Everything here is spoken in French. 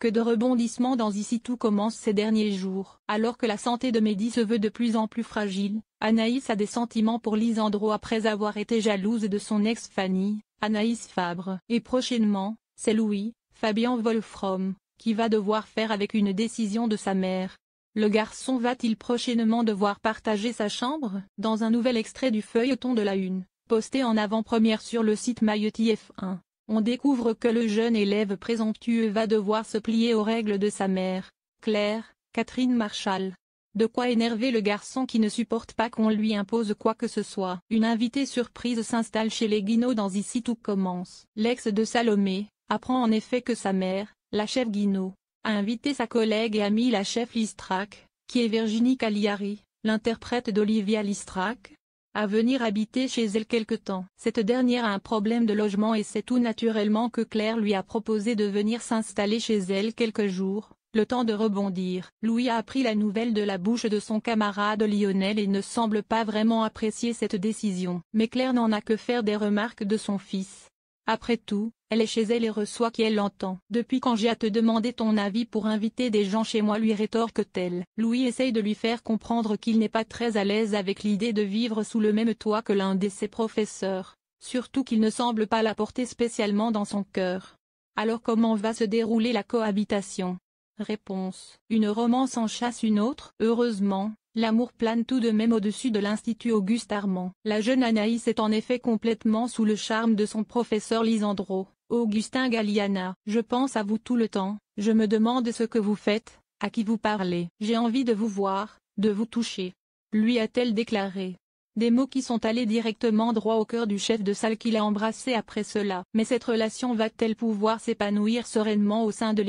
Que de rebondissements dans Ici tout commence ces derniers jours. Alors que la santé de Mehdi se veut de plus en plus fragile, Anaïs a des sentiments pour Lisandro après avoir été jalouse de son ex-Fanny, Anaïs Fabre. Et prochainement, c'est Louis, Fabien Wolfrom, qui va devoir faire avec une décision de sa mère. Le garçon va-t-il prochainement devoir partager sa chambre? Dans un nouvel extrait du feuilleton de la Une, posté en avant-première sur le site Mayotte F1. On découvre que le jeune élève présomptueux va devoir se plier aux règles de sa mère, Claire, Catherine Marchal. De quoi énerver le garçon qui ne supporte pas qu'on lui impose quoi que ce soit. Une invitée surprise s'installe chez les Guinaud dans Ici tout commence. L'ex de Salomé apprend en effet que sa mère, la chef Guinaud, a invité sa collègue et amie la chef Listrac, qui est Virginie Cagliari, l'interprète d'Olivia Listrac, à venir habiter chez elle quelque temps. Cette dernière a un problème de logement et c'est tout naturellement que Claire lui a proposé de venir s'installer chez elle quelques jours, le temps de rebondir. Louis a appris la nouvelle de la bouche de son camarade Lionel et ne semble pas vraiment apprécier cette décision. Mais Claire n'en a que faire des remarques de son fils. Après tout, elle est chez elle et reçoit qui elle l'entend. Depuis quand j'ai à te demander ton avis pour inviter des gens chez moi, lui rétorque-t-elle. Louis essaye de lui faire comprendre qu'il n'est pas très à l'aise avec l'idée de vivre sous le même toit que l'un de ses professeurs, surtout qu'il ne semble pas la porter spécialement dans son cœur. Alors comment va se dérouler la cohabitation? Réponse. Une romance en chasse une autre. Heureusement, l'amour plane tout de même au-dessus de l'Institut Auguste Armand. La jeune Anaïs est en effet complètement sous le charme de son professeur Lisandro, Augustin Galliana. Je pense à vous tout le temps, je me demande ce que vous faites, à qui vous parlez. J'ai envie de vous voir, de vous toucher. Lui a-t-elle déclaré. Des mots qui sont allés directement droit au cœur du chef de salle qui l'a embrassé après cela. Mais cette relation va-t-elle pouvoir s'épanouir sereinement au sein de